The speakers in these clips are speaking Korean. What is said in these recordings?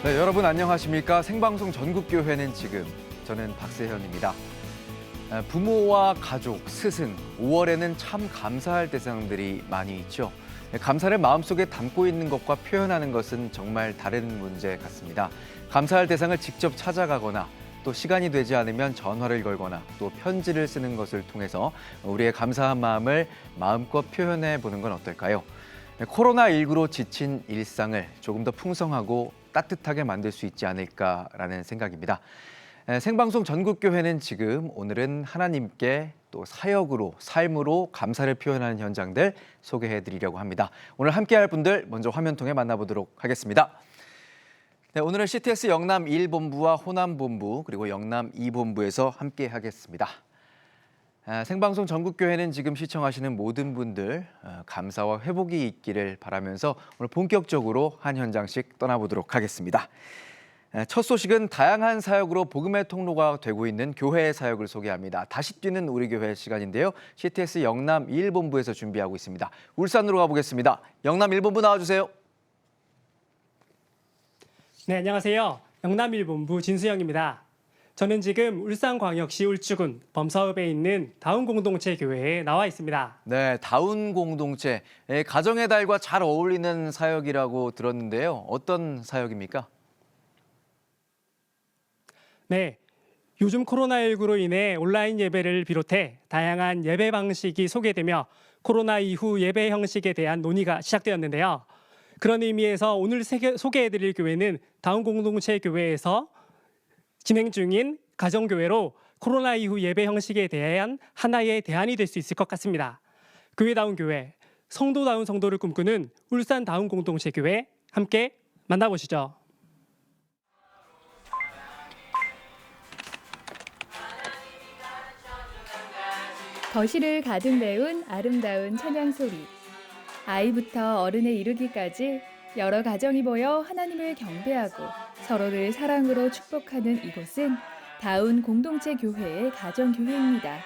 네, 여러분 안녕하십니까? 생방송 전국교회는 지금, 저는 박세현입니다. 부모와 가족, 스승, 5월에는 참 감사할 대상들이 많이 있죠. 감사를 마음속에 담고 있는 것과 표현하는 것은 정말 다른 문제 같습니다. 감사할 대상을 직접 찾아가거나 또 시간이 되지 않으면 전화를 걸거나 또 편지를 쓰는 것을 통해서 우리의 감사한 마음을 마음껏 표현해 보는 건 어떨까요? 코로나19로 지친 일상을 조금 더 풍성하고 따뜻하게 만들 수 있지 않을까라는 생각입니다. 생방송 전국교회는 지금 오늘은 하나님께 또 사역으로, 삶으로 감사를 표현하는 현장들 소개해드리려고 합니다. 오늘 함께할 분들 먼저 화면 통해 만나보도록 하겠습니다. 네, 오늘은 CTS 영남 1본부와 호남 본부 그리고 영남 2본부에서 함께하겠습니다. 생방송 전국교회는 지금 시청하시는 모든 분들 감사와 회복이 있기를 바라면서 오늘 본격적으로 한 현장씩 떠나보도록 하겠습니다. 첫 소식은 다양한 사역으로 복음의 통로가 되고 있는 교회의 사역을 소개합니다. 다시 뛰는 우리 교회 시간인데요. CTS 영남 1본부에서 준비하고 있습니다. 울산으로 가보겠습니다. 영남 1본부 나와주세요. 네, 안녕하세요. 영남 1본부 진수영입니다. 저는 지금 울산광역시 울주군 범사읍에 있는 다운 공동체 교회에 나와 있습니다. 네, 다운 공동체. 가정의 달과 잘 어울리는 사역이라고 들었는데요. 어떤 사역입니까? 네, 요즘 코로나19로 인해 온라인 예배를 비롯해 다양한 예배 방식이 소개되며 코로나 이후 예배 형식에 대한 논의가 시작되었는데요. 그런 의미에서 오늘 소개해드릴 교회는 다운 공동체 교회에서 진행 중인 가정교회로 코로나 이후 예배 형식에 대한 하나의 대안이 될 수 있을 것 같습니다. 교회다운 교회, 성도다운 성도를 꿈꾸는 울산 다운 공동체 교회 함께 만나보시죠. 거실을 가득 메운 아름다운 찬양 소리. 아이부터 어른에 이르기까지 여러 가정이 모여 하나님을 경배하고 서로를 사랑으로 축복하는 이곳은 다운 공동체 교회의 가정교회입니다.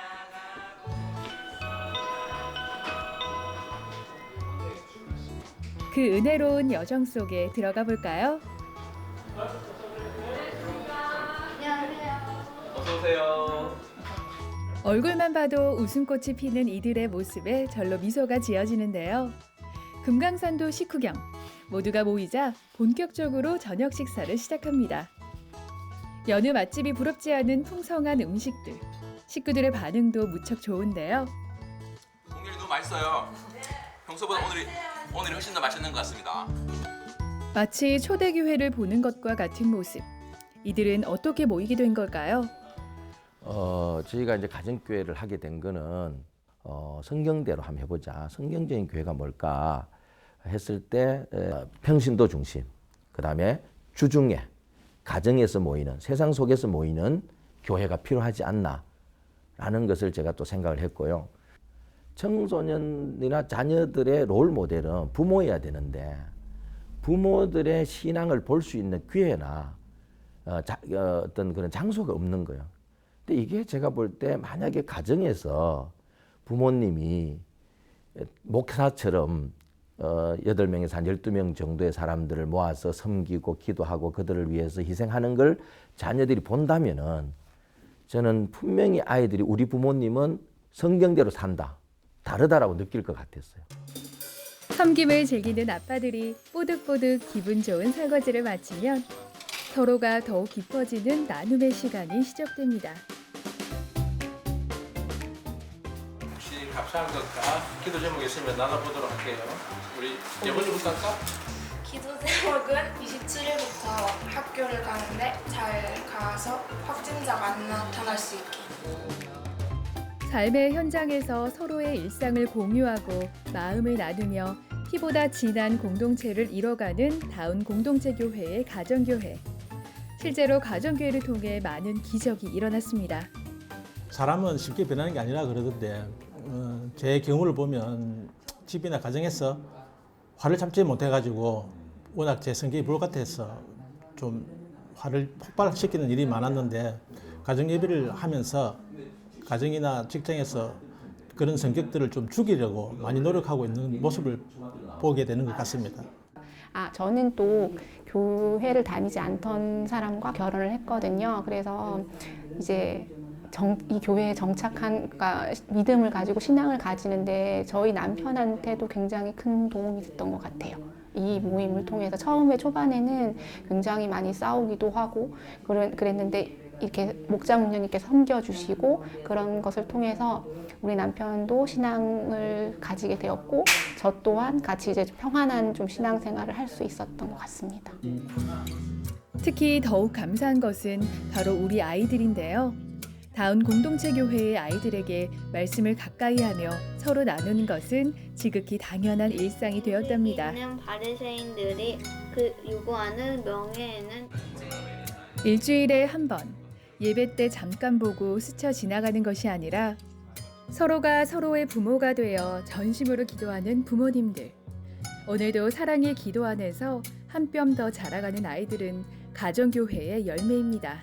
그 은혜로운 여정 속에 들어가 볼까요? 어서 오세요. 얼굴만 봐도 웃음꽃이 피는 이들의 모습에 절로 미소가 지어지는데요. 금강산도 식후경, 모두가 모이자 본격적으로 저녁 식사를 시작합니다. 여느 맛집이 부럽지 않은 풍성한 음식들, 식구들의 반응도 무척 좋은데요. 공연이 너무 맛있어요. 평소보다 오늘이 훨씬 더 맛있는 것 같습니다. 마치 초대교회를 보는 것과 같은 모습. 이들은 어떻게 모이게 된 걸까요? 저희가 이제 가정교회를 하게 된 거는 성경대로 한번 해보자. 성경적인 교회가 뭘까 했을 때 평신도 중심, 그 다음에 주중에 가정에서 모이는, 세상 속에서 모이는 교회가 필요하지 않나라는 것을 제가 또 생각을 했고요. 청소년이나 자녀들의 롤 모델은 부모여야 되는데 부모들의 신앙을 볼 수 있는 기회나 어떤 그런 장소가 없는 거예요. 근데 이게 제가 볼 때 만약에 가정에서 부모님이 목사처럼 8명에서 한 12명 정도의 사람들을 모아서 섬기고 기도하고 그들을 위해서 희생하는 걸 자녀들이 본다면은 저는 분명히 아이들이 우리 부모님은 성경대로 산다, 다르다라고 느낄 것 같았어요. 섬김을 즐기는 아빠들이 뽀득뽀득 기분 좋은 설거지를 마치면 서로가 더욱 깊어지는 나눔의 시간이 시작됩니다. 혹시 감사한 것과 기도 제목 있으면 나눠보도록 할게요. 우리 예원이부터 할까? 기도 제목은 27일부터 학교를 가는데 잘 가서 확진자가 안 나타날 수 있게. 삶의 현장에서 서로의 일상을 공유하고 마음을 나누며 피보다 진한 공동체를 이뤄가는 다운 공동체 교회의 가정교회. 실제로 가정교회를 통해 많은 기적이 일어났습니다. 사람은 쉽게 변하는 게 아니라 그러던데 제 경우를 보면 집이나 가정에서 화를 참지 못해가지고 워낙 제 성격이 불같아서 좀 화를 폭발시키는 일이 많았는데 가정 예배를 하면서 가정이나 직장에서 그런 성격들을 좀 죽이려고 많이 노력하고 있는 모습을 보게 되는 것 같습니다. 저는 또 교회를 다니지 않던 사람과 결혼을 했거든요. 그래서 이제 이 교회에 정착한, 그러니까 믿음을 가지고 신앙을 가지는데 저희 남편한테도 굉장히 큰 도움이 됐던 것 같아요. 이 모임을 통해서 처음에 초반에는 굉장히 많이 싸우기도 하고 그랬는데 이렇게 목자 목녀님께서 섬겨주시고 그런 것을 통해서 우리 남편도 신앙을 가지게 되었고 저 또한 같이 이제 평안한 좀 신앙생활을 할 수 있었던 것 같습니다. 특히 더욱 감사한 것은 바로 우리 아이들인데요. 다운 공동체 교회의 아이들에게 말씀을 가까이 하며 서로 나누는 것은 지극히 당연한 일상이 되었답니다. 있는 바리새인들이 그 요구하는 명예에는 일주일에 한 번 예배 때 잠깐 보고 스쳐 지나가는 것이 아니라 서로가 서로의 부모가 되어 전심으로 기도하는 부모님들. 오늘도 사랑의 기도 안에서 한 뼘 더 자라가는 아이들은 가정교회의 열매입니다.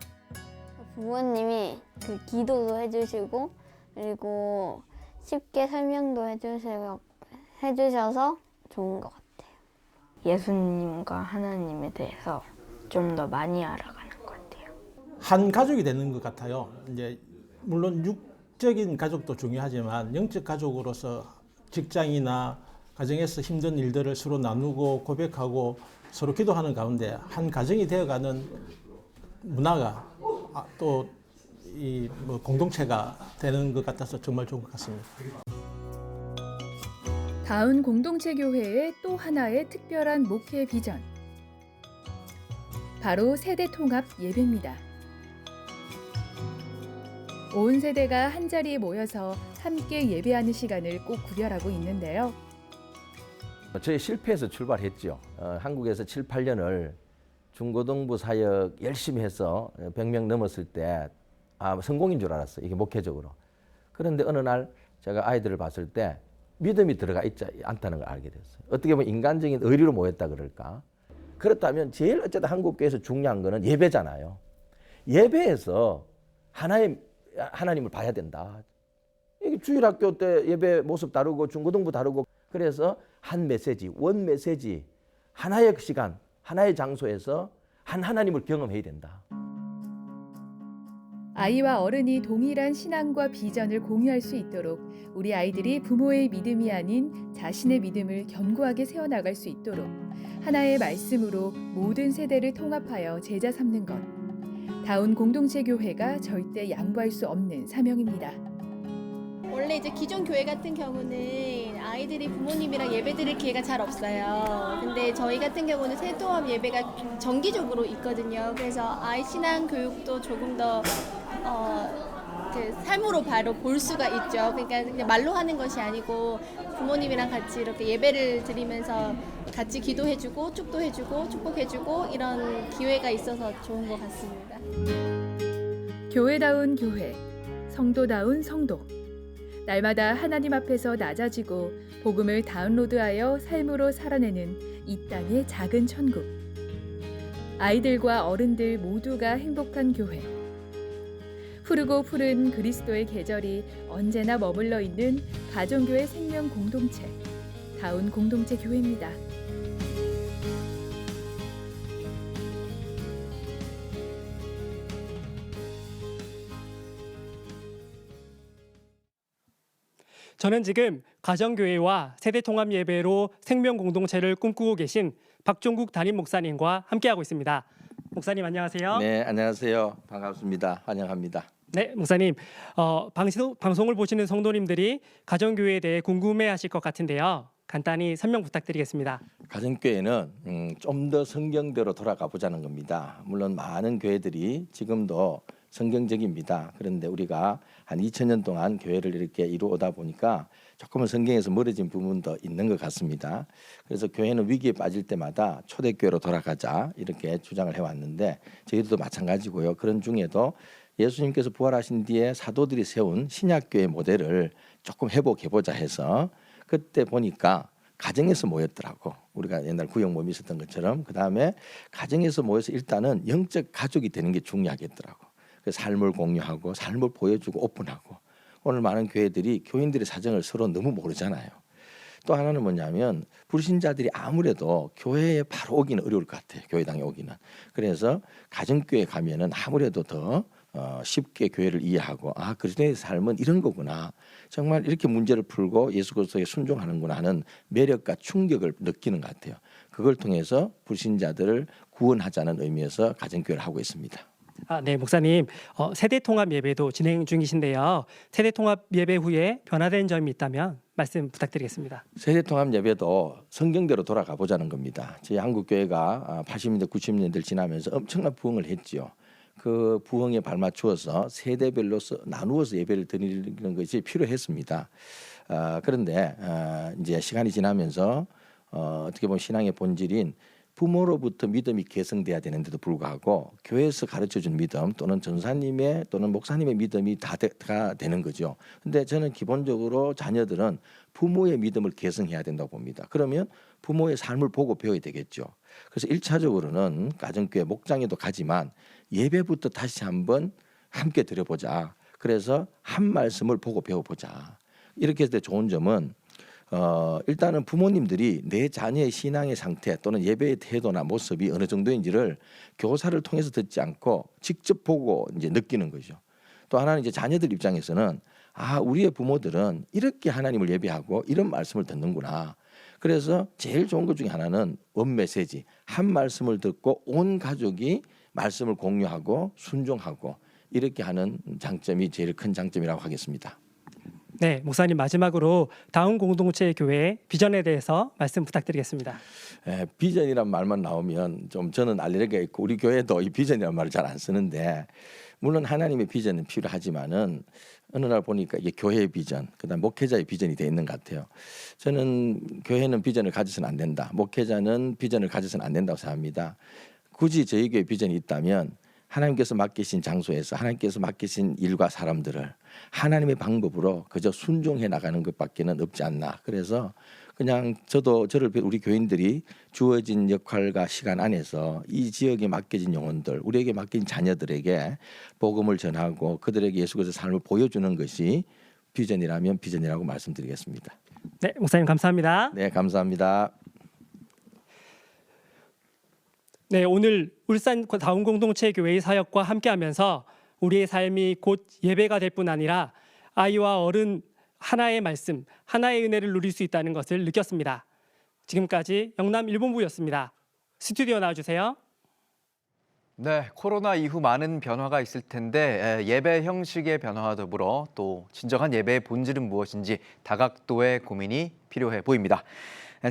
부모님이 그 기도도 해주시고 그리고 쉽게 설명도 해주셔서 좋은 것 같아요. 예수님과 하나님에 대해서 좀 더 많이 알아가는 것 같아요. 한 가족이 되는 것 같아요. 이제 물론 육적인 가족도 중요하지만 영적 가족으로서 직장이나 가정에서 힘든 일들을 서로 나누고 고백하고 서로 기도하는 가운데 한 가정이 되어가는 문화가 또 이 공동체가 되는 것 같아서 정말 좋은 것 같습니다. 다운 공동체 교회의 또 하나의 특별한 목회 비전. 바로 세대 통합 예배입니다. 온 세대가 한자리에 모여서 함께 예배하는 시간을 꼭 구별하고 있는데요. 저희 실패에서 출발했죠. 한국에서 7, 8년을 중고등부 사역 열심히 해서 100명 넘었을 때 성공인 줄 알았어요. 이게 목회적으로. 그런데 어느 날 제가 아이들을 봤을 때 믿음이 들어가 있지 않다는 걸 알게 됐어요. 어떻게 보면 인간적인 의리로 모였다 그럴까? 그렇다면 제일 어쨌든 한국교회에서 중요한 거는 예배잖아요. 예배에서 하나님을 봐야 된다. 이게 주일학교 때 예배 모습 다르고 중고등부 다르고 그래서 한 메시지, 원 메시지, 하나의 시간, 하나의 장소에서 한 하나님을 경험해야 된다. 아이와 어른이 동일한 신앙과 비전을 공유할 수 있도록 우리 아이들이 부모의 믿음이 아닌 자신의 믿음을 견고하게 세워나갈 수 있도록 하나의 말씀으로 모든 세대를 통합하여 제자 삼는 것. 다운 공동체 교회가 절대 양보할 수 없는 사명입니다. 원래 이제 기존 교회 같은 경우는 아이들이 부모님이랑 예배 드릴 기회가 잘 없어요. 근데 저희 같은 경우는 세도합 예배가 정기적으로 있거든요. 그래서 아이 신앙 교육도 조금 더 그 삶으로 바로 볼 수가 있죠. 그러니까 그냥 말로 하는 것이 아니고 부모님이랑 같이 이렇게 예배를 드리면서 같이 기도해주고 축도해주고 축복해주고 이런 기회가 있어서 좋은 것 같습니다. 교회다운 교회, 성도다운 성도. 날마다 하나님 앞에서 낮아지고 복음을 다운로드하여 삶으로 살아내는 이 땅의 작은 천국. 아이들과 어른들 모두가 행복한 교회. 푸르고 푸른 그리스도의 계절이 언제나 머물러 있는 가정교회 생명 공동체, 다운 공동체 교회입니다. 저는 지금 가정교회와 세대통합 예배로 생명 공동체를 꿈꾸고 계신 박종국 담임 목사님과 함께하고 있습니다. 목사님 안녕하세요. 네, 안녕하세요. 반갑습니다. 환영합니다. 네, 목사님. 방송을 보시는 성도님들이 가정교회에 대해 궁금해하실 것 같은데요. 간단히 설명 부탁드리겠습니다. 가정교회는 좀 더 성경대로 돌아가 보자는 겁니다. 물론 많은 교회들이 지금도 성경적입니다. 그런데 우리가 한 2000년 동안 교회를 이렇게 이루어오다 보니까 조금은 성경에서 멀어진 부분도 있는 것 같습니다. 그래서 교회는 위기에 빠질 때마다 초대교회로 돌아가자 이렇게 주장을 해왔는데 저희들도 마찬가지고요. 그런 중에도 예수님께서 부활하신 뒤에 사도들이 세운 신약교회 모델을 조금 회복해보자 해서 그때 보니까 가정에서 모였더라고. 우리가 옛날 구역 모임이 있었던 것처럼 그다음에 가정에서 모여서 일단은 영적 가족이 되는 게 중요하겠더라고. 그 삶을 공유하고 삶을 보여주고 오픈하고 오늘 많은 교회들이 교인들의 사정을 서로 너무 모르잖아요. 또 하나는 뭐냐면 불신자들이 아무래도 교회에 바로 오기는 어려울 것 같아요. 교회당에 오기는. 그래서 가정교회 가면은 아무래도 더 쉽게 교회를 이해하고 그리스도의 삶은 이런 거구나. 정말 이렇게 문제를 풀고 예수 그리스도에 순종하는구나 하는 매력과 충격을 느끼는 것 같아요. 그걸 통해서 불신자들을 구원하자는 의미에서 가정교회를 하고 있습니다. 네, 목사님. 세대 통합 예배도 진행 중이신데요. 세대 통합 예배 후에 변화된 점이 있다면 말씀 부탁드리겠습니다. 세대통합 예배도 성경대로 돌아가 보자는 겁니다. 저희 한국교회가 80년대, 90년대를 지나면서 엄청난 부흥을 했지요. 그 부흥에 발맞추어서 세대별로 나누어서 예배를 드리는 것이 필요했습니다. 그런데 이제 시간이 지나면서 어떻게 보면 신앙의 본질인 부모로부터 믿음이 계승돼야 되는데도 불구하고 교회에서 가르쳐준 믿음 또는 전사님의 또는 목사님의 믿음이 다 되는 거죠. 근데 저는 기본적으로 자녀들은 부모의 믿음을 계승해야 된다고 봅니다. 그러면 부모의 삶을 보고 배워야 되겠죠. 그래서 1차적으로는 가정교회 목장에도 가지만 예배부터 다시 한번 함께 드려보자. 그래서 한 말씀을 보고 배워보자. 이렇게 했을 때 좋은 점은 일단은 부모님들이 내 자녀의 신앙의 상태 또는 예배의 태도나 모습이 어느 정도인지를 교사를 통해서 듣지 않고 직접 보고 이제 느끼는 거죠. 또 하나는 이제 자녀들 입장에서는 우리의 부모들은 이렇게 하나님을 예배하고 이런 말씀을 듣는구나. 그래서 제일 좋은 것 중에 하나는 원메시지, 한 말씀을 듣고 온 가족이 말씀을 공유하고 순종하고 이렇게 하는 장점이 제일 큰 장점이라고 하겠습니다. 네, 목사님 마지막으로 다음 공동체 교회의 비전에 대해서 말씀 부탁드리겠습니다. 비전이란 말만 나오면 좀 저는 알레르기가 있고 우리 교회도 이 비전이라는 말을 잘 안 쓰는데 물론 하나님의 비전은 필요하지만은 어느 날 보니까 이게 교회의 비전, 그다음 목회자의 비전이 돼 있는 것 같아요. 저는 교회는 비전을 가져서는 안 된다. 목회자는 비전을 가져서는 안 된다고 생각합니다. 굳이 저희 교회 비전이 있다면 하나님께서 맡기신 장소에서 하나님께서 맡기신 일과 사람들을 하나님의 방법으로 그저 순종해 나가는 것밖에는 없지 않나. 그래서 그냥 저를 우리 교인들이 주어진 역할과 시간 안에서 이 지역에 맡겨진 영혼들, 우리에게 맡긴 자녀들에게 복음을 전하고 그들에게 예수 그리스도의 삶을 보여주는 것이 비전이라면 비전이라고 말씀드리겠습니다. 네, 목사님 감사합니다. 네, 감사합니다. 네, 오늘 울산 다운 공동체 교회의 사역과 함께하면서 우리의 삶이 곧 예배가 될 뿐 아니라 아이와 어른 하나의 말씀, 하나의 은혜를 누릴 수 있다는 것을 느꼈습니다. 지금까지 영남 1본부였습니다. 스튜디오 나와주세요. 네, 코로나 이후 많은 변화가 있을 텐데 예배 형식의 변화와 더불어 또 진정한 예배의 본질은 무엇인지 다각도의 고민이 필요해 보입니다.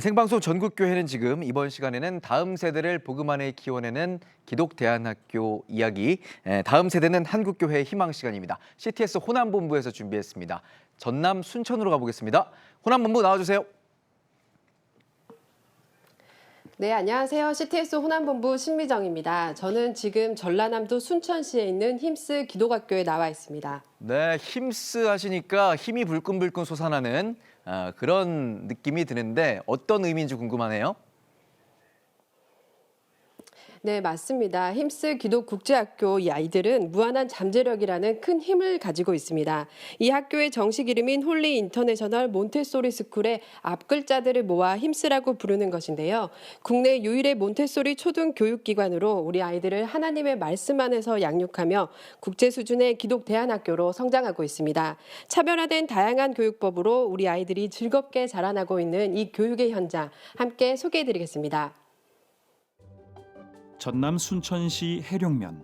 생방송 전국교회는 지금 이번 시간에는 다음 세대를 복음 안에 키워내는 기독대안학교 이야기, 다음 세대는 한국교회의 희망 시간입니다. CTS 호남본부에서 준비했습니다. 전남 순천으로 가보겠습니다. 호남본부 나와주세요. 네, 안녕하세요. CTS 호남본부 신미정입니다. 저는 지금 전라남도 순천시에 있는 힘스 기독학교에 나와 있습니다. 네, 힘스 하시니까 힘이 불끈불끈 솟아나는 그런 느낌이 드는데 어떤 의미인지 궁금하네요. 네, 맞습니다. 힘스 기독국제학교 이 아이들은 무한한 잠재력이라는 큰 힘을 가지고 있습니다. 이 학교의 정식 이름인 홀리 인터내셔널 몬테소리 스쿨의 앞글자들을 모아 힘스라고 부르는 것인데요. 국내 유일의 몬테소리 초등 교육기관으로 우리 아이들을 하나님의 말씀 안에서 양육하며 국제 수준의 기독 대안학교로 성장하고 있습니다. 차별화된 다양한 교육법으로 우리 아이들이 즐겁게 자라나고 있는 이 교육의 현장 함께 소개해드리겠습니다. 전남 순천시 해룡면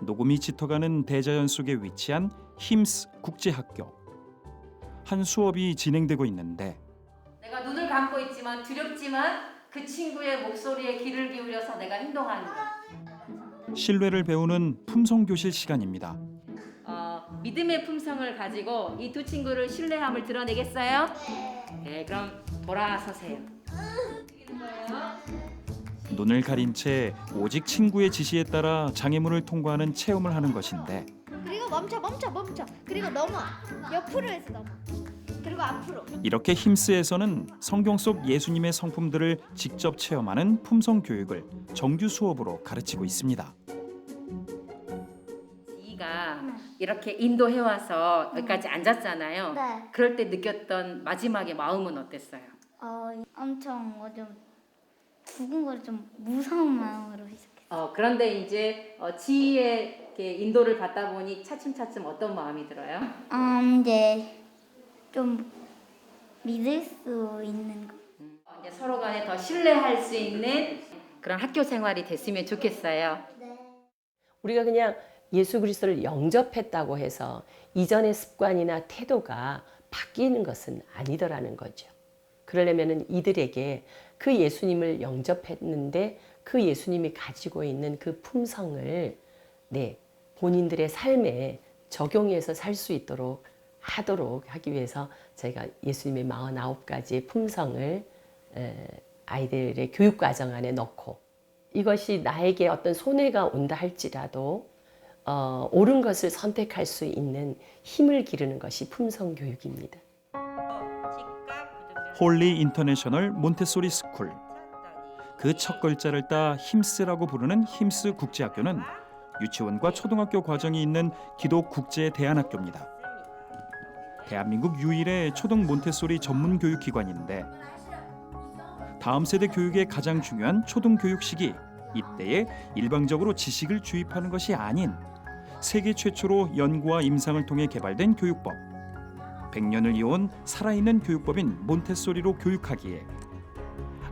녹음이 짙어가는 대자연 속에 위치한 힘스 국제학교. 한 수업이 진행되고 있는데 내가 눈을 감고 있지만 두렵지만 그 친구의 목소리에 귀를 기울여서 내가 행동하는 것. 신뢰를 배우는 품성교실 시간입니다. 믿음의 품성을 가지고 이 두 친구를 신뢰함을 드러내겠어요? 네, 그럼 돌아서세요. 눈을 가린 채 오직 친구의 지시에 따라 장애물을 통과하는 체험을 하는 것인데 그리고 멈춰. 그리고 넘어. 옆으로 해서 넘어. 그리고 앞으로. 이렇게 힘스에서는 성경 속 예수님의 성품들을 직접 체험하는 품성 교육을 정규 수업으로 가르치고 있습니다. 이가 이렇게 인도해 와서 여기까지 앉았잖아요. 네. 그럴 때 느꼈던 마지막에 마음은 어땠어요? 엄청 좀 두근거려 좀 무서운 마음으로 시작했어요. 그런데 이제 지희의 이렇게 인도를 받다 보니 차츰차츰 어떤 마음이 들어요? 이제 좀 믿을 수 있는 거. 이제 서로 간에 더 신뢰할 수 있는 그런 학교 생활이 됐으면 좋겠어요. 우리가 그냥 예수 그리스도를 영접했다고 해서 이전의 습관이나 태도가 바뀌는 것은 아니더라는 거죠. 그러려면 이들에게 그 예수님을 영접했는데 그 예수님이 가지고 있는 그 품성을 본인들의 삶에 적용해서 살 수 있도록 하기 위해서 저희가 예수님의 49가지의 품성을 아이들의 교육과정 안에 넣고, 이것이 나에게 어떤 손해가 온다 할지라도 옳은 것을 선택할 수 있는 힘을 기르는 것이 품성 교육입니다. 홀리 인터내셔널 몬테소리 스쿨. 그 첫 글자를 따 힘스라고 부르는 힘스 국제학교는 유치원과 초등학교 과정이 있는 기독 국제 대안학교입니다. 대한민국 유일의 초등 몬테소리 전문 교육기관인데, 다음 세대 교육의 가장 중요한 초등 교육 시기, 이때에 일방적으로 지식을 주입하는 것이 아닌 세계 최초로 연구와 임상을 통해 개발된 교육법, 100년을 이어온 살아있는 교육법인 몬테소리로 교육하기에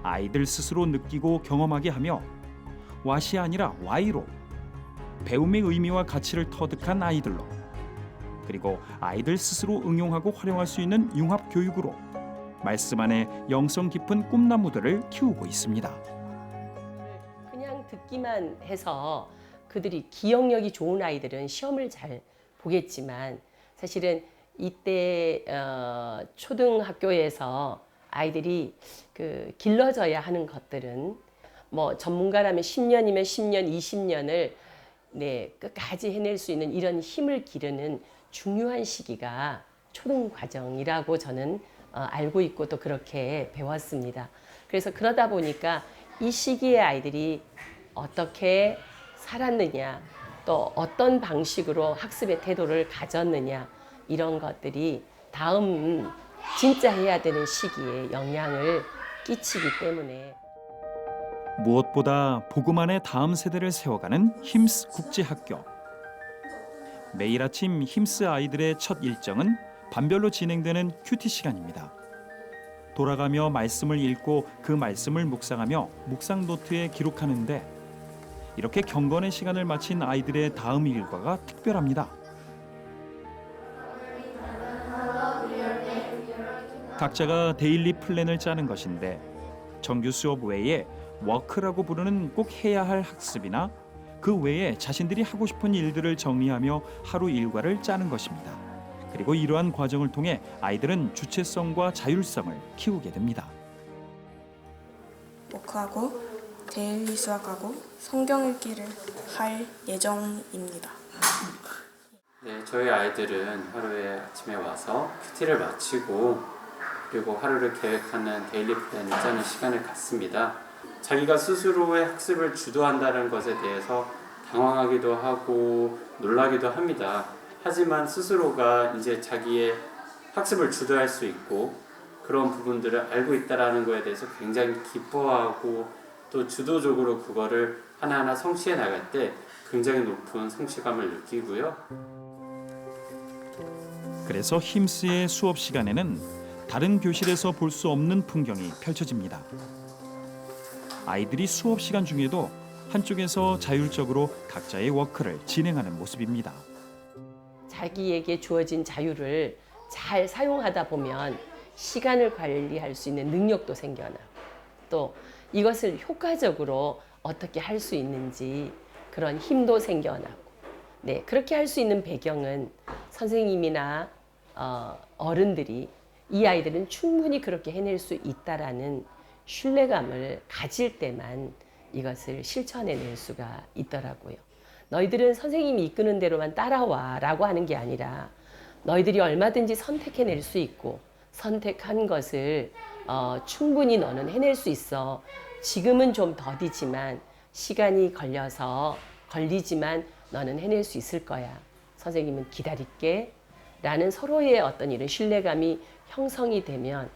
아이들 스스로 느끼고 경험하게 하며 왓이 아니라 Y로 배움의 의미와 가치를 터득한 아이들로, 그리고 아이들 스스로 응용하고 활용할 수 있는 융합 교육으로 말씀 안에 영성 깊은 꿈나무들을 키우고 있습니다. 그냥 듣기만 해서 그들이 기억력이 좋은 아이들은 시험을 잘 보겠지만, 사실은 이때 초등학교에서 아이들이 길러져야 하는 것들은 뭐 전문가라면 10년이면 10년, 20년을 끝까지 해낼 수 있는 이런 힘을 기르는 중요한 시기가 초등 과정이라고 저는 알고 있고 또 그렇게 배웠습니다. 그래서 그러다 보니까 이 시기에 아이들이 어떻게 살았느냐, 또 어떤 방식으로 학습의 태도를 가졌느냐, 이런 것들이 다음 진짜 해야 되는 시기에 영향을 끼치기 때문에 무엇보다 복음 안의 다음 세대를 세워가는 힘스 국제학교. 매일 아침 힘스 아이들의 첫 일정은 반별로 진행되는 큐티 시간입니다. 돌아가며 말씀을 읽고 그 말씀을 묵상하며 묵상 노트에 기록하는데, 이렇게 경건의 시간을 마친 아이들의 다음 일과가 특별합니다. 각자가 데일리 플랜을 짜는 것인데, 정규 수업 외에 워크라고 부르는 꼭 해야 할 학습이나 그 외에 자신들이 하고 싶은 일들을 정리하며 하루 일과를 짜는 것입니다. 그리고 이러한 과정을 통해 아이들은 주체성과 자율성을 키우게 됩니다. 워크하고 데일리 수학하고 성경 읽기를 할 예정입니다. 네, 저희 아이들은 하루에 아침에 와서 큐티를 마치고 그리고 하루를 계획하는 데일리 플랜을 짜는 시간을 갖습니다. 자기가 스스로의 학습을 주도한다는 것에 대해서 당황하기도 하고 놀라기도 합니다. 하지만 스스로가 이제 자기의 학습을 주도할 수 있고 그런 부분들을 알고 있다는 것에 대해서 굉장히 기뻐하고 또 주도적으로 그거를 하나하나 성취해 나갈 때 굉장히 높은 성취감을 느끼고요. 그래서 힘스의 수업 시간에는 다른 교실에서 볼 수 없는 풍경이 펼쳐집니다. 아이들이 수업 시간 중에도 한쪽에서 자율적으로 각자의 워크를 진행하는 모습입니다. 자기에게 주어진 자유를 잘 사용하다 보면 시간을 관리할 수 있는 능력도 생겨나고, 또 이것을 효과적으로 어떻게 할 수 있는지 그런 힘도 생겨나고, 그렇게 할 수 있는 배경은 선생님이나 어른들이 이 아이들은 충분히 그렇게 해낼 수 있다라는 신뢰감을 가질 때만 이것을 실천해낼 수가 있더라고요. 너희들은 선생님이 이끄는 대로만 따라와 라고 하는 게 아니라 너희들이 얼마든지 선택해낼 수 있고, 선택한 것을 충분히 너는 해낼 수 있어. 지금은 좀 더디지만 시간이 걸리지만 너는 해낼 수 있을 거야. 선생님은 기다릴게 라는 서로의 어떤 이런 신뢰감이 형성이 되면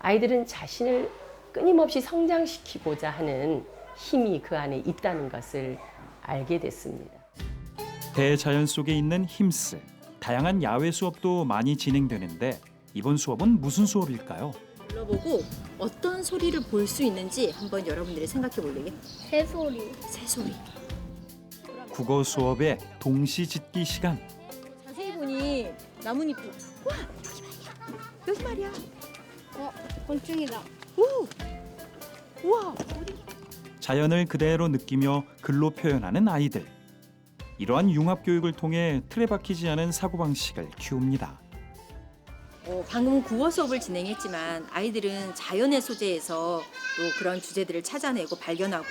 아이들은 자신을 끊임없이 성장시키고자 하는 힘이 그 안에 있다는 것을 알게 됐습니다. 대자연 속에 있는 힘쓰. 다양한 야외 수업도 많이 진행되는데 이번 수업은 무슨 수업일까요? 불러보고 어떤 소리를 볼 수 있는지 한번 여러분들이 생각해 볼래요? 새소리. 새소리. 국어 수업의 동시 짓기 시간. 자세히 보니 나뭇잎. 와, 여기 말이야. 곤충이다. 오, 우와. 자연을 그대로 느끼며 글로 표현하는 아이들. 이러한 융합 교육을 통해 틀에 박히지 않은 사고방식을 키웁니다. 방금 국어 수업을 진행했지만 아이들은 자연의 소재에서 또 그런 주제들을 찾아내고 발견하고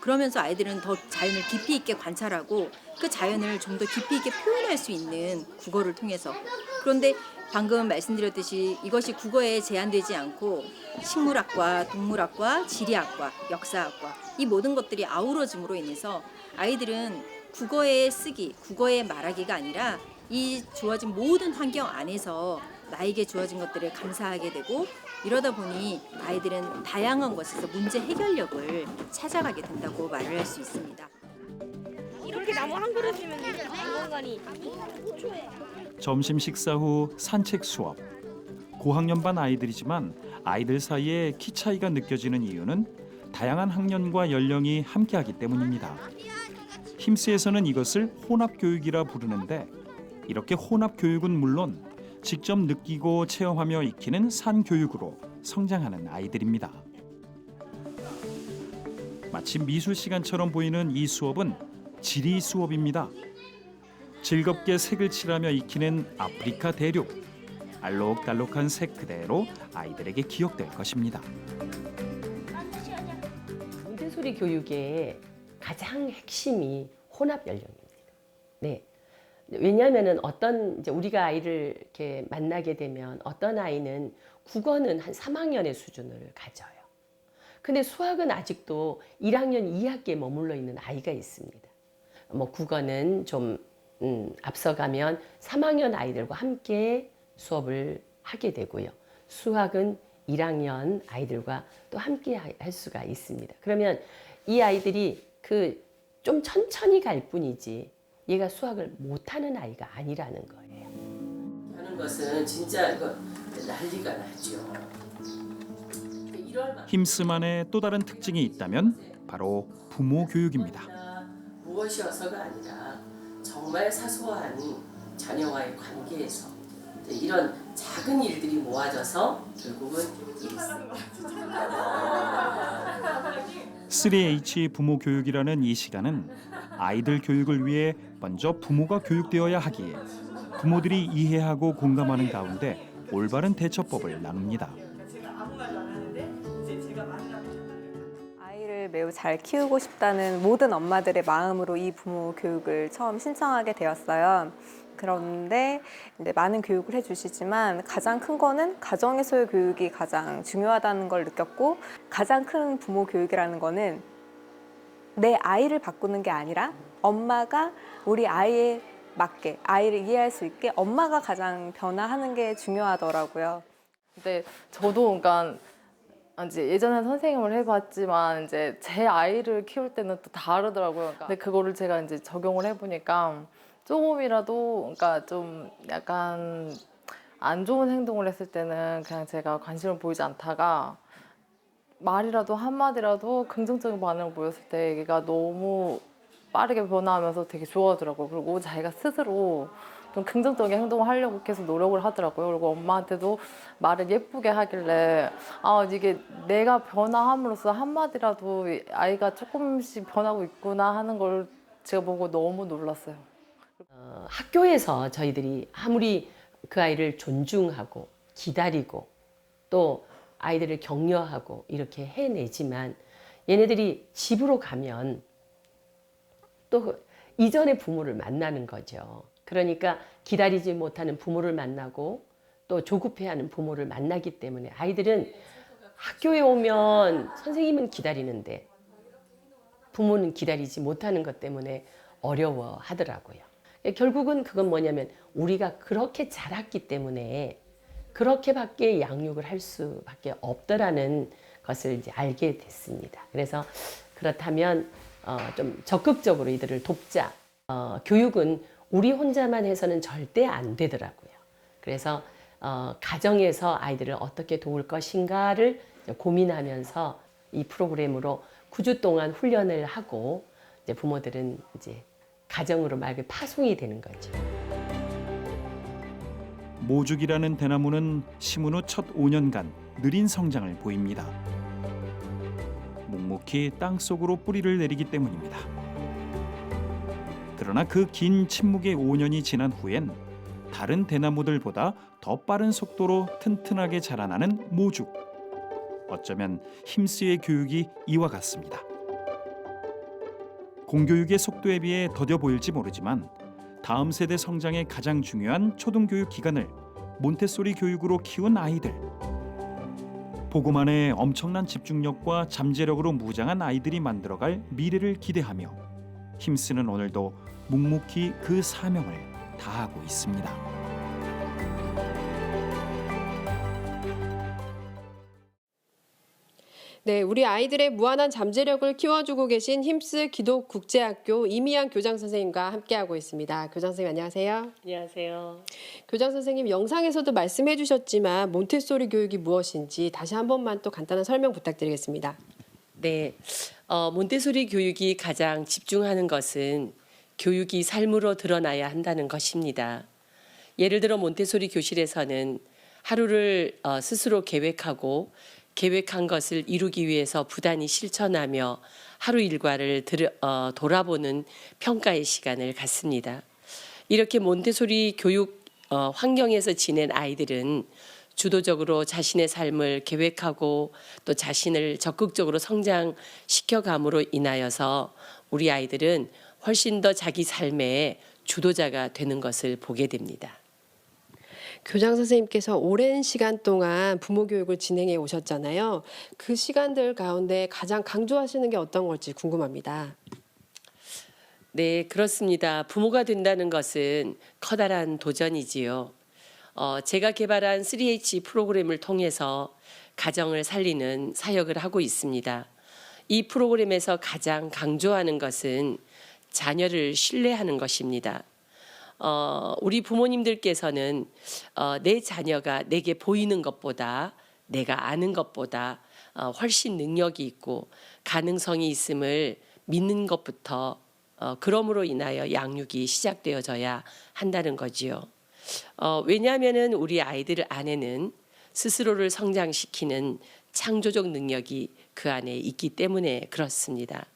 그러면서 아이들은 더 자연을 깊이 있게 관찰하고 그 자연을 좀 더 깊이 있게 표현할 수 있는 국어를 통해서. 그런데 방금 말씀드렸듯이 이것이 국어에 제한되지 않고 식물학과, 동물학과, 지리학과, 역사학과 이 모든 것들이 아우러짐으로 인해서 아이들은 국어의 쓰기, 국어의 말하기가 아니라 이 주어진 모든 환경 안에서 나에게 주어진 것들을 감사하게 되고 이러다 보니 아이들은 다양한 것에서 문제 해결력을 찾아가게 된다고 말을 할 수 있습니다. 이렇게 나무 한 그릇이면 공간이 점심 식사 후 산책 수업. 고학년반 아이들이지만 아이들 사이에 키 차이가 느껴지는 이유는 다양한 학년과 연령이 함께하기 때문입니다. 힘쓰에서는 이것을 혼합교육이라 부르는데 이렇게 혼합교육은 물론 직접 느끼고 체험하며 익히는 산교육으로 성장하는 아이들입니다. 마치 미술 시간처럼 보이는 이 수업은 지리 수업입니다. 즐겁게 색을 칠하며 익히는 아프리카 대륙. 알록달록한 색 그대로 아이들에게 기억될 것입니다. 몬테소리 교육의 가장 핵심이 혼합 연령입니다. 네. 왜냐하면은 이제 우리가 아이를 이렇게 만나게 되면 어떤 아이는 국어는 한 3학년의 수준을 가져요. 근데 수학은 아직도 1학년 2학기에 머물러 있는 아이가 있습니다. 뭐 국어는 좀 앞서가면 3학년 아이들과 함께 수업을 하게 되고요. 수학은 1학년 아이들과 또 함께 할 수가 있습니다. 그러면 이 아이들이 좀 천천히 갈 뿐이지 얘가 수학을 못하는 아이가 아니라는 거예요. 하는 것은 진짜 이거 난리가 나죠. 힘쓰만의 또 다른 특징이 있다면 바로 부모 교육입니다. 무엇이어서가 아니라 정말 사소한 자녀와의 관계에서 이런 작은 일들이 모아져서 결국은 3H 부모 교육이라는 이 시간은 아이들 교육을 위해 먼저 부모가 교육되어야 하기에 부모들이 이해하고 공감하는 가운데 올바른 대처법을 나눕니다. 아이를 매우 잘 키우고 싶다는 모든 엄마들의 마음으로 이 부모 교육을 처음 신청하게 되었어요. 그런데 이제 많은 교육을 해주시지만 가장 큰 거는 가정에서의 교육이 가장 중요하다는 걸 느꼈고, 가장 큰 부모 교육이라는 거는 내 아이를 바꾸는 게 아니라 엄마가 우리 아이에 맞게, 아이를 이해할 수 있게 엄마가 가장 변화하는 게 중요하더라고요. 근데 저도 그러니까 이제 예전에 선생님을 해봤지만 이제 제 아이를 키울 때는 또 다르더라고요. 근데 그거를 제가 이제 적용을 해보니까 조금이라도 그러니까 좀 약간 안 좋은 행동을 했을 때는 그냥 제가 관심을 보이지 않다가 말이라도 한마디라도 긍정적인 반응을 보였을 때 얘가 너무 빠르게 변화하면서 되게 좋아하더라고요. 그리고 자기가 스스로 좀 긍정적인 행동을 하려고 계속 노력을 하더라고요. 그리고 엄마한테도 말을 예쁘게 하길래 이게 내가 변화함으로써 한마디라도 아이가 조금씩 변하고 있구나 하는 걸 제가 보고 너무 놀랐어요. 학교에서 저희들이 아무리 그 아이를 존중하고 기다리고 또 아이들을 격려하고 이렇게 해내지만 얘네들이 집으로 가면 또 이전의 부모를 만나는 거죠. 그러니까 기다리지 못하는 부모를 만나고 또 조급해하는 부모를 만나기 때문에 아이들은 학교에 오면 선생님은 기다리는데 부모는 기다리지 못하는 것 때문에 어려워하더라고요. 결국은 그건 뭐냐면 우리가 그렇게 자랐기 때문에 그렇게밖에 양육을 할 수밖에 없더라는 것을 이제 알게 됐습니다. 그래서 그렇다면 좀 적극적으로 이들을 돕자. 교육은 우리 혼자만 해서는 절대 안 되더라고요. 그래서 가정에서 아이들을 어떻게 도울 것인가를 고민하면서 이 프로그램으로 9주 동안 훈련을 하고 이제 부모들은 이제 가정으로 말 그대로 파송이 되는 거죠. 모죽이라는 대나무는 심은 후 첫 5년간 느린 성장을 보입니다. 묵묵히 땅속으로 뿌리를 내리기 때문입니다. 그러나 그 긴 침묵의 5년이 지난 후엔 다른 대나무들보다 더 빠른 속도로 튼튼하게 자라나는 모죽. 어쩌면 힘쓰의 교육이 이와 같습니다. 공교육의 속도에 비해 더뎌 보일지 모르지만 다음 세대 성장에 가장 중요한 초등교육 기간을 몬테소리 교육으로 키운 아이들. 보고만의 엄청난 집중력과 잠재력으로 무장한 아이들이 만들어갈 미래를 기대하며 힘쓰는 오늘도 묵묵히 그 사명을 다하고 있습니다. 네, 우리 아이들의 무한한 잠재력을 키워주고 계신 힘쓰 기독국제학교 이미양 교장 선생님과 함께하고 있습니다. 교장 선생님 안녕하세요. 안녕하세요. 교장 선생님 영상에서도 말씀해 주셨지만 몬테소리 교육이 무엇인지 다시 한 번만 또 간단한 설명 부탁드리겠습니다. 네, 몬테소리 교육이 가장 집중하는 것은 교육이 삶으로 드러나야 한다는 것입니다. 예를 들어 몬테소리 교실에서는 하루를 스스로 계획하고 계획한 것을 이루기 위해서 부단히 실천하며 하루 일과를 돌아보는 평가의 시간을 갖습니다. 이렇게 몬테소리 교육 환경에서 지낸 아이들은 주도적으로 자신의 삶을 계획하고 또 자신을 적극적으로 성장시켜감으로 인하여서 우리 아이들은 훨씬 더 자기 삶의 주도자가 되는 것을 보게 됩니다. 교장 선생님께서 오랜 시간 동안 부모 교육을 진행해 오셨잖아요. 그 시간들 가운데 가장 강조하시는 게 어떤 걸지 궁금합니다. 네, 그렇습니다. 부모가 된다는 것은 커다란 도전이지요. 제가 개발한 3H 프로그램을 통해서 가정을 살리는 사역을 하고 있습니다. 이 프로그램에서 가장 강조하는 것은 자녀를 신뢰하는 것입니다. 우리 부모님들께서는 내 자녀가 내게 보이는 것보다 내가 아는 것보다 훨씬 능력이 있고 가능성이 있음을 믿는 것부터 그럼으로 인하여 양육이 시작되어져야 한다는 거지요. 왜냐하면은 우리 아이들 안에는 스스로를 성장시키는 창조적 능력이 그 안에 있기 때문에 그렇습니다.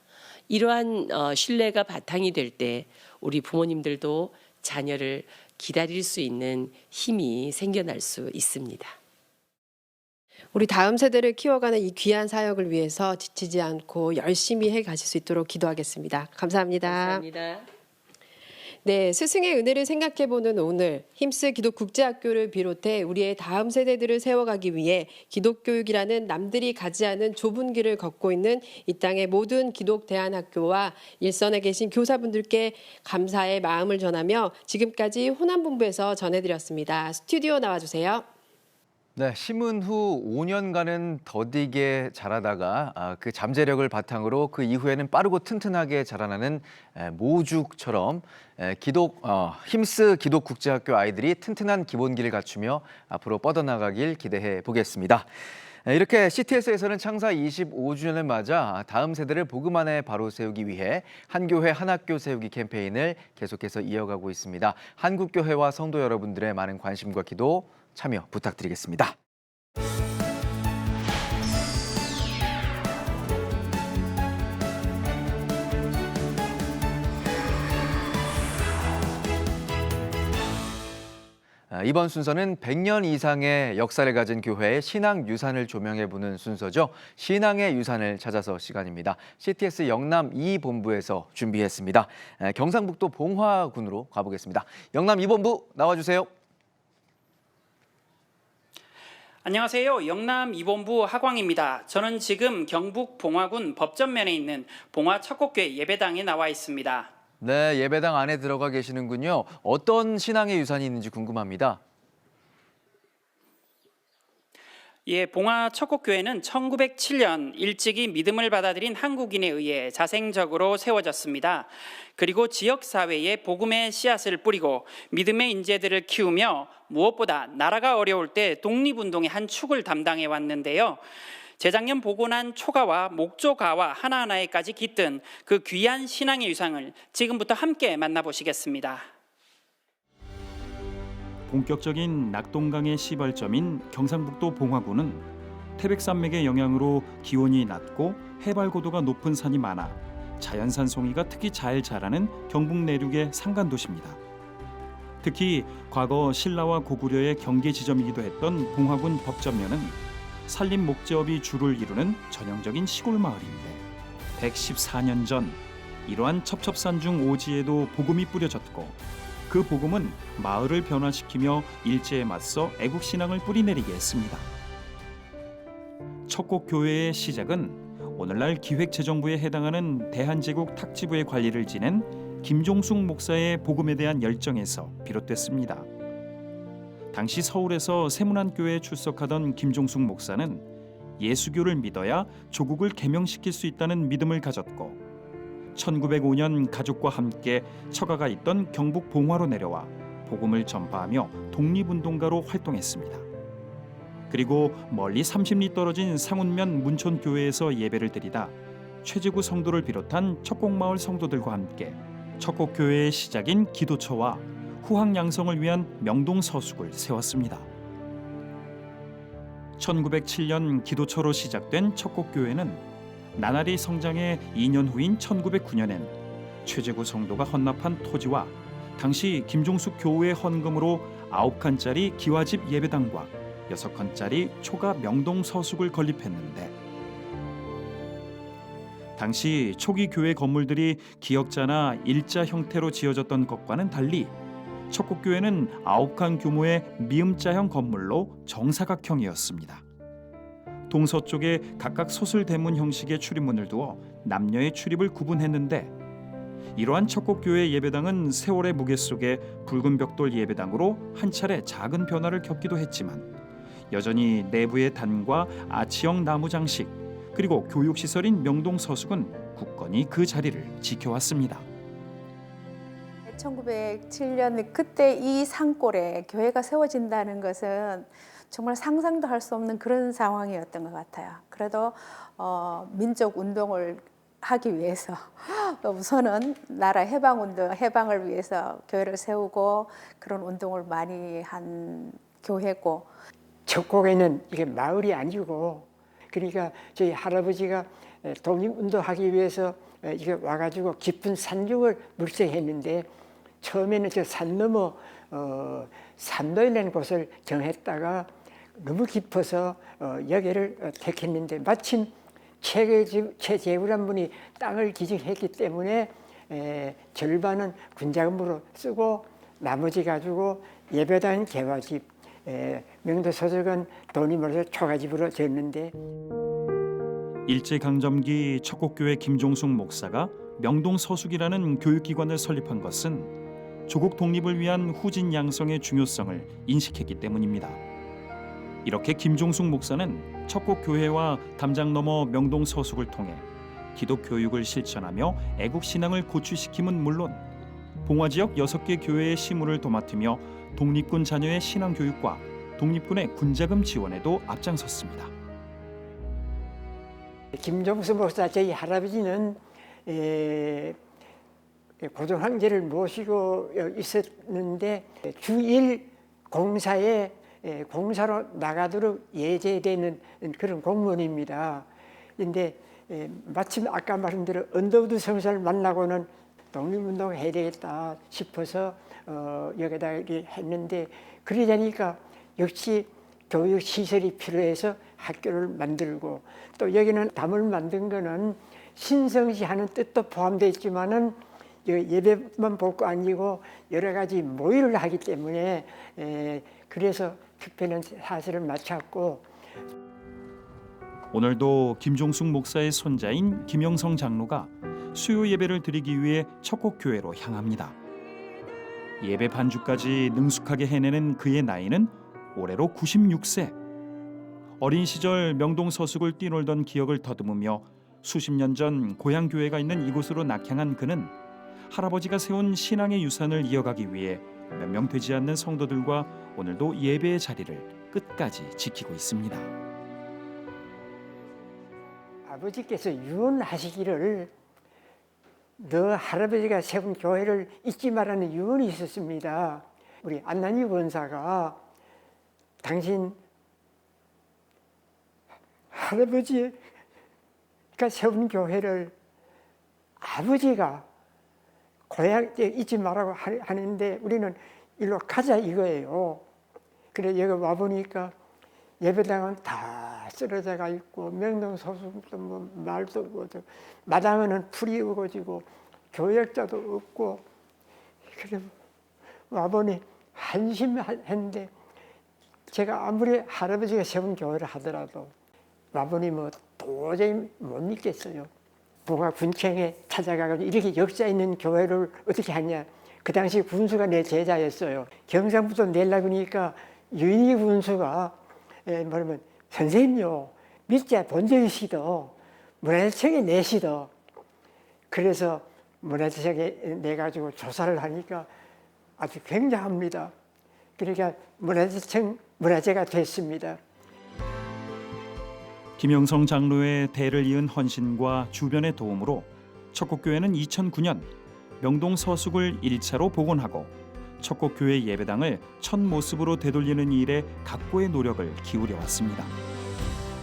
이러한 신뢰가 바탕이 될 때 우리 부모님들도 자녀를 기다릴 수 있는 힘이 생겨날 수 있습니다. 우리 다음 세대를 키워가는 이 귀한 사역을 위해서 지치지 않고 열심히 해 가실 수 있도록 기도하겠습니다. 감사합니다. 감사합니다. 네, 스승의 은혜를 생각해보는 오늘 힘쓰 기독국제학교를 비롯해 우리의 다음 세대들을 세워가기 위해 기독교육이라는 남들이 가지 않은 좁은 길을 걷고 있는 이 땅의 모든 기독대안학교와 일선에 계신 교사분들께 감사의 마음을 전하며 지금까지 호남본부에서 전해드렸습니다. 스튜디오 나와주세요. 네, 심은 후 5년간은 더디게 자라다가 그 잠재력을 바탕으로 그 이후에는 빠르고 튼튼하게 자라나는 모죽처럼 힘쓰 기독국제학교 아이들이 튼튼한 기본기를 갖추며 앞으로 뻗어나가길 기대해 보겠습니다. 이렇게 CTS에서는 창사 25주년을 맞아 다음 세대를 복음 안에 바로 세우기 위해 한 교회 한 학교 세우기 캠페인을 계속해서 이어가고 있습니다. 한국교회와 성도 여러분들의 많은 관심과 기도 참여 부탁드리겠습니다. 이번 순서는 100년 이상의 역사를 가진 교회의 신앙 유산을 조명해보는 순서죠. 신앙의 유산을 찾아서 시간입니다. CTS 영남 2본부에서 준비했습니다. 경상북도 봉화군으로 가보겠습니다. 영남 2본부 나와주세요. 안녕하세요. 영남 2본부 하광입니다. 저는 지금 경북 봉화군 법전면에 있는 봉화 첫곡교회 예배당에 나와 있습니다. 네, 예배당 안에 들어가 계시는군요. 어떤 신앙의 유산이 있는지 궁금합니다. 예, 봉화 척곡교회는 1907년 일찍이 믿음을 받아들인 한국인에 의해 자생적으로 세워졌습니다. 그리고 지역사회에 복음의 씨앗을 뿌리고 믿음의 인재들을 키우며 무엇보다 나라가 어려울 때 독립운동의 한 축을 담당해 왔는데요. 재작년 복원한 초가와 목조가와 하나하나에까지 깃든 그 귀한 신앙의 유상을 지금부터 함께 만나보시겠습니다. 본격적인 낙동강의 시발점인 경상북도 봉화군은 태백산맥의 영향으로 기온이 낮고 해발 고도가 높은 산이 많아 자연산 송이가 특히 잘 자라는 경북 내륙의 산간도시입니다. 특히 과거 신라와 고구려의 경계 지점이기도 했던 봉화군 법전면은 산림 목재업이 주를 이루는 전형적인 시골 마을인데 114년 전 이러한 첩첩산중 오지에도 복음이 뿌려졌고 그 복음은 마을을 변화시키며 일제에 맞서 애국신앙을 뿌리내리게 했습니다. 척곡교회의 시작은 오늘날 기획재정부에 해당하는 대한제국 탁지부의 관리를 지낸 김종숙 목사의 복음에 대한 열정에서 비롯됐습니다. 당시 서울에서 세문안교회에 출석하던 김종숙 목사는 예수교를 믿어야 조국을 개명시킬 수 있다는 믿음을 가졌고 1905년 가족과 함께 처가가 있던 경북 봉화로 내려와 복음을 전파하며 독립운동가로 활동했습니다. 그리고 멀리 30리 떨어진 상운면 문촌교회에서 예배를 드리다 최재구 성도를 비롯한 척곡마을 성도들과 함께 척곡교회의 시작인 기도처와 후학 양성을 위한 명동 서숙을 세웠습니다. 1907년 기도처로 시작된 척곡교회는 나날이 성장해 2년 후인 1909년엔 최재구 성도가 헌납한 토지와 당시 김종숙 교우의 헌금으로 9칸짜리 기와집 예배당과 6칸짜리 초가 명동 서숙을 건립했는데 당시 초기 교회 건물들이 기역자나 일자 형태로 지어졌던 것과는 달리 척곡교회는 9칸 규모의 미음자형 건물로 정사각형이었습니다. 동서쪽에 각각 소슬 대문 형식의 출입문을 두어 남녀의 출입을 구분했는데 이러한 척곡교회 예배당은 세월의 무게 속에 붉은 벽돌 예배당으로 한 차례 작은 변화를 겪기도 했지만 여전히 내부의 단과 아치형 나무 장식 그리고 교육시설인 명동 서숙은 굳건히 그 자리를 지켜왔습니다. 1907년 그때 이 산골에 교회가 세워진다는 것은 정말 상상도 할 수 없는 그런 상황이었던 것 같아요. 그래도 민족 운동을 하기 위해서 우선은 나라 해방을 위해서 교회를 세우고 그런 운동을 많이 한 교회고. 척곡에는 이게 마을이 아니고 그러니까 저희 할아버지가 독립운동하기 위해서 이게 와가지고 깊은 산중을 물색했는데 처음에는 저 산 넘어 산도이라는 곳을 정했다가 너무 깊어서 여기를 택했는데 마침 최재우란 분이 땅을 기증했기 때문에 절반은 군자금으로 쓰고 나머지 가지고 예배당 개화집 명도 서적은 돈이 벌어서 초가집으로 지었는데 일제강점기 척곡교회 김종숙 목사가 명동 서숙이라는 교육기관을 설립한 것은 조국 독립을 위한 후진 양성의 중요성을 인식했기 때문입니다. 이렇게 김종숙 목사는 척곡교회와 담장 너머 명동 서숙을 통해 기독 교육을 실천하며 애국 신앙을 고취시킴은 물론 봉화 지역 6개 교회의 시무를 도맡으며 독립군 자녀의 신앙 교육과 독립군의 군자금 지원에도 앞장섰습니다. 김종숙 목사 저희 할아버지는 고종 황제를 모시고 있었는데 주1 공사에 공사로 나가도록 예제되는 그런 공무원입니다. 그런데 마침 아까 말씀대로 언더우드 성사를 만나고는 독립운동을 해야 되겠다 싶어서 여기다 이렇게 했는데 그러자니까 역시 교육시설이 필요해서 학교를 만들고 또 여기는 담을 만든 거는 신성시하는 뜻도 포함되어 있지만은 예배만 볼 거 아니고 여러 가지 모의를 하기 때문에 그래서 특별한 사실을 맡았고 오늘도 김종숙 목사의 손자인 김영성 장로가 수요 예배를 드리기 위해 척곡교회로 향합니다. 예배 반주까지 능숙하게 해내는 그의 나이는 올해로 96세. 어린 시절 명동 서숙을 뛰놀던 기억을 더듬으며 수십 년 전 고향 교회가 있는 이곳으로 낙향한 그는 할아버지가 세운 신앙의 유산을 이어가기 위해 몇 명 되지 않는 성도들과 오늘도 예배의 자리를 끝까지 지키고 있습니다. 아버지께서 유언하시기를 너 할아버지가 세운 교회를 잊지 말라는 유언이 있었습니다. 우리 안난이 권사가 당신 할아버지가 세운 교회를 아버지가 고향 잊지 말라고 하는데 우리는 일로 가자 이거예요. 그래 여기 와보니까 예배당은 다 쓰러져가 있고 명동 소속도 뭐 말도 없고 마당에는 풀이 우거지고 교역자도 없고 그래 와보니 한심했는데 제가 아무리 할아버지가 세운 교회를 하더라도 와보니 뭐 도저히 못 믿겠어요. 봉화 군청에 찾아가서 이렇게 역사 있는 교회를 어떻게 하냐. 그 당시 군수가 내 제자였어요. 경상부도 내려고 하니까 윤희 군수가 뭐냐면 선생님요 믿자 본적이시더 문화재청에 내시더. 그래서 문화재청에 내가지고 조사를 하니까 아주 굉장합니다. 그러니까 문화재청 문화재가 됐습니다. 김영성 장로의 대를 이은 헌신과 주변의 도움으로 척곡교회는 2009년 명동 서숙을 1차로 복원하고 척곡교회 예배당을 첫 모습으로 되돌리는 일에 각고의 노력을 기울여 왔습니다.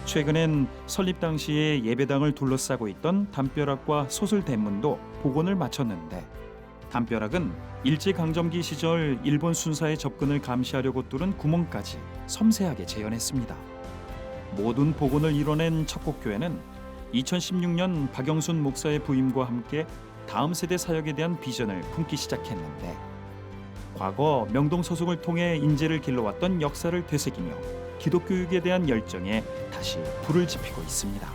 최근엔 설립 당시에 예배당을 둘러싸고 있던 담벼락과 소슬대문도 복원을 마쳤는데 담벼락은 일제강점기 시절 일본 순사의 접근을 감시하려고 뚫은 구멍까지 섬세하게 재현했습니다. 모든 복원을 이뤄낸 척곡교회는 2016년 박영순 목사의 부임과 함께 다음 세대 사역에 대한 비전을 품기 시작했는데 과거 명동 서숙을 통해 인재를 길러왔던 역사를 되새기며 기독교육에 대한 열정에 다시 불을 지피고 있습니다.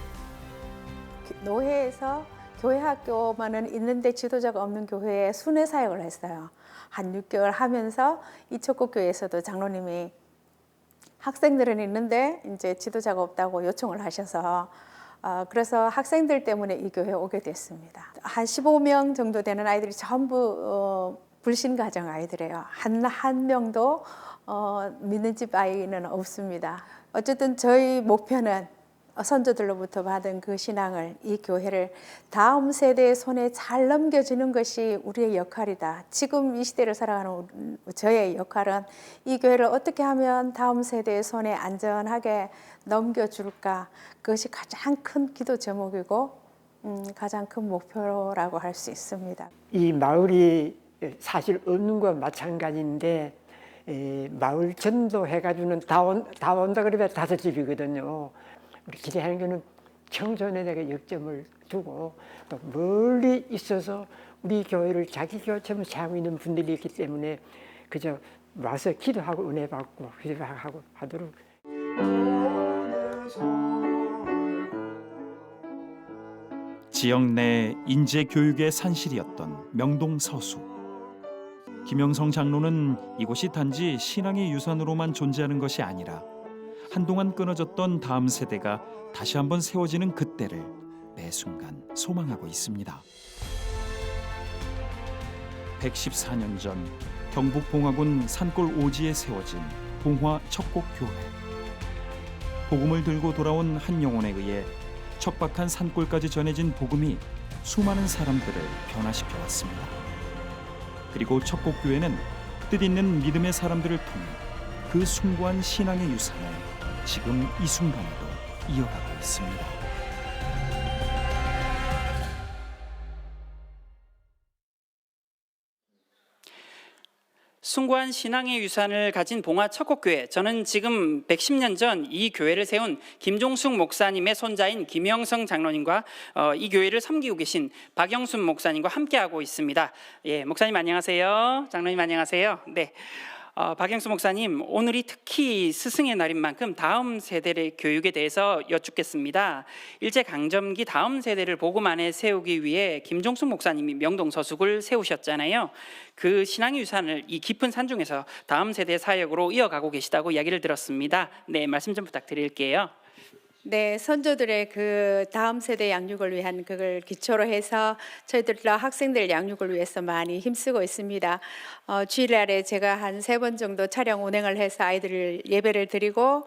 노회에서 교회 학교만은 있는데 지도자가 없는 교회에 순회 사역을 했어요. 한 6개월 하면서 이 척곡교회에서도 장로님이 학생들은 있는데 이제 지도자가 없다고 요청을 하셔서 그래서 학생들 때문에 이 교회에 오게 됐습니다. 한 15명 정도 되는 아이들이 전부 불신 가정 아이들이에요. 한 명도 믿는 집 아이는 없습니다. 어쨌든 저희 목표는 선조들로부터 받은 그 신앙을 이 교회를 다음 세대의 손에 잘 넘겨주는 것이 우리의 역할이다. 지금 이 시대를 살아가는 저의 역할은 이 교회를 어떻게 하면 다음 세대의 손에 안전하게 넘겨줄까. 그것이 가장 큰 기도 제목이고 가장 큰 목표라고 할 수 있습니다. 이 마을이 사실 없는 것과 마찬가지인데 마을 전도 해가지고는 다 온다 그러면 5집이거든요. 우리 기대하는 거는 청소년에 대해 역점을 두고 또 멀리 있어서 우리 교회를 자기 교회처럼 사용하고 있는 분들이 있기 때문에 그저 와서 기도하고 은혜 받고 기도하고 하도록. 지역 내 인재 교육의 산실이었던 명동 서숙. 김영성 장로는 이곳이 단지 신앙의 유산으로만 존재하는 것이 아니라 한동안 끊어졌던 다음 세대가 다시 한번 세워지는 그때를 매 순간 소망하고 있습니다. 114년 전 경북 봉화군 산골 오지에 세워진 봉화 척곡교회. 복음을 들고 돌아온 한 영혼에 의해 척박한 산골까지 전해진 복음이 수많은 사람들을 변화시켜 왔습니다. 그리고 척곡교회는 뜻있는 믿음의 사람들을 통해 그 숭고한 신앙의 유산을 지금 이 순간에도 이어가고 있습니다. 숭고한 신앙의 유산을 가진 봉화 척곡교회. 저는 지금 110년 전 이 교회를 세운 김종숙 목사님의 손자인 김영성 장로님과 이 교회를 섬기고 계신 박영순 목사님과 함께하고 있습니다. 예, 목사님 안녕하세요. 장로님 안녕하세요. 네. 박영수 목사님, 오늘이 특히 스승의 날인 만큼 다음 세대의 교육에 대해서 여쭙겠습니다. 일제강점기 다음 세대를 복음안에 세우기 위해 김종숙 목사님이 명동서숙을 세우셨잖아요. 그 신앙의 유산을 이 깊은 산중에서 다음 세대 사역으로 이어가고 계시다고 이야기를 들었습니다. 네, 말씀 좀 부탁드릴게요. 네, 선조들의 그 다음 세대 양육을 위한 그걸 기초로 해서 저희들도 학생들 양육을 위해서 많이 힘쓰고 있습니다. 주일날에 제가 한 3번 정도 촬영 운행을 해서 아이들 예배를 드리고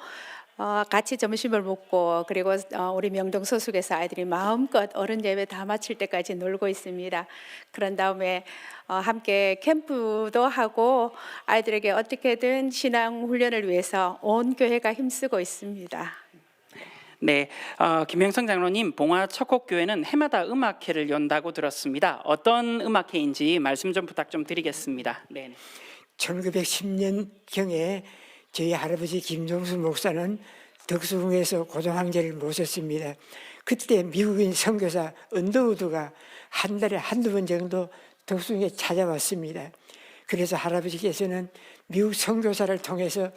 같이 점심을 먹고 그리고 우리 명동 소숙에서 아이들이 마음껏 어른 예배 다 마칠 때까지 놀고 있습니다. 그런 다음에 함께 캠프도 하고 아이들에게 어떻게든 신앙 훈련을 위해서 온 교회가 힘쓰고 있습니다. 네, 김영성 장로님, 봉화 척곡교회는 해마다 음악회를 연다고 들었습니다. 어떤 음악회인지 말씀 좀 부탁 좀 드리겠습니다. 네. 1910년경에 저희 할아버지 김종수 목사는 덕수궁에서 고종황제를 모셨습니다. 그때 미국인 선교사 언더우드가 한 달에 한두 번 정도 덕수궁에 찾아왔습니다. 그래서 할아버지께서는 미국 선교사를 통해서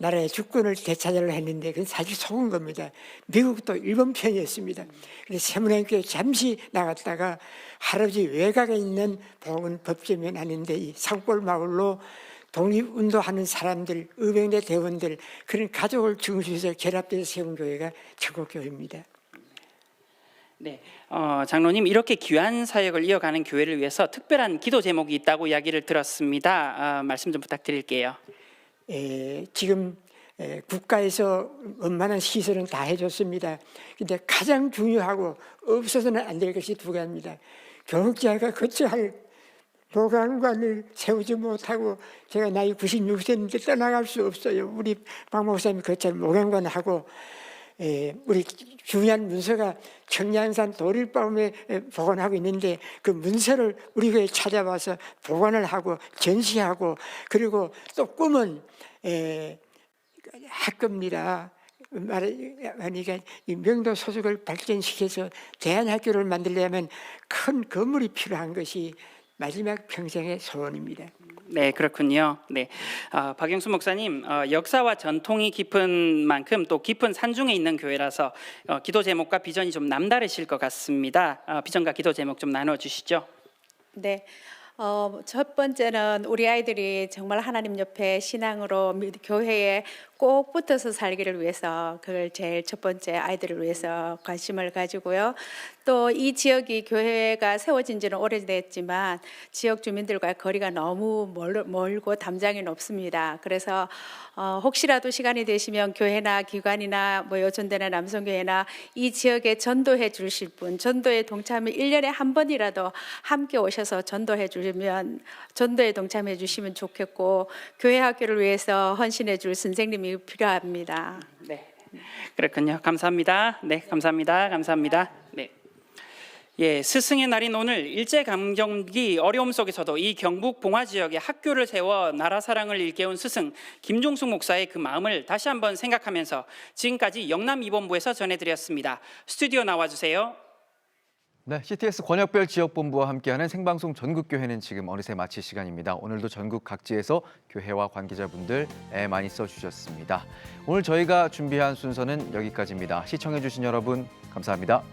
나라의 주권을 되찾으려 했는데 그건 사실 속은 겁니다. 미국도 일본 편이었습니다. 그래서 세문안교회 잠시 나갔다가 할아버지 외곽에 있는 복은 법제면 아닌데 이 산골 마을로 독립운동하는 사람들, 의병대 대원들 그런 가족을 중심에서 결합돼서 세운 교회가 척곡교회입니다. 네, 장로님, 이렇게 귀한 사역을 이어가는 교회를 위해서 특별한 기도 제목이 있다고 이야기를 들었습니다. 말씀 좀 부탁드릴게요. 지금 국가에서 웬만한 시설은 다 해줬습니다. 근데 가장 중요하고 없어서는 안 될 것이 2가지입니다. 교육자가 거쳐할 보관관을 세우지 못하고 제가 나이 96세인데 떠나갈 수 없어요. 우리 박 목사님이 거쳐할 보관관하고 우리 중요한 문서가 청량산 도릴바움에 보관하고 있는데 그 문서를 우리 교회에 찾아와서 보관을 하고 전시하고 그리고 또 꿈은 학교입니다. 그러니까 이 명도 소속을 발전시켜서 대안학교를 만들려면 큰 건물이 필요한 것이 마지막 평생의 소원입니다. 네, 그렇군요. 네, 박영수 목사님, 역사와 전통이 깊은 만큼 또 깊은 산중에 있는 교회라서 기도 제목과 비전이 좀 남다르실 것 같습니다. 비전과 기도 제목 좀 나눠주시죠. 네. 첫 번째는 우리 아이들이 정말 하나님 옆에 신앙으로 교회에 꼭 붙어서 살기를 위해서 그걸 제일 첫 번째 아이들을 위해서 관심을 가지고요. 또 이 지역이 교회가 세워진 지는 오래됐지만 지역 주민들과 거리가 너무 멀고 담장이 높습니다. 그래서 혹시라도 시간이 되시면 교회나 기관이나 뭐 여천대나 남성교회나 이 지역에 전도해 주실 분, 전도에 동참을 1년에 한 번이라도 함께 오셔서 전도해 주시면 전도에 동참해 주시면 좋겠고 교회 학교를 위해서 헌신해 줄 선생님이 필요합니다. 네, 그렇군요. 감사합니다. 네, 감사합니다. 감사합니다. 네. 예, 스승의 날인 오늘 일제강점기 어려움 속에서도 이 경북 봉화 지역에 학교를 세워 나라 사랑을 일깨운 스승 김종숙 목사의 그 마음을 다시 한번 생각하면서 지금까지 영남 2본부에서 전해드렸습니다. 스튜디오 나와주세요. 네, CTS 권역별 지역본부와 함께하는 생방송 전국교회는 지금 어느새 마칠 시간입니다. 오늘도 전국 각지에서 교회와 관계자분들 애 많이 써주셨습니다. 오늘 저희가 준비한 순서는 여기까지입니다. 시청해주신 여러분 감사합니다.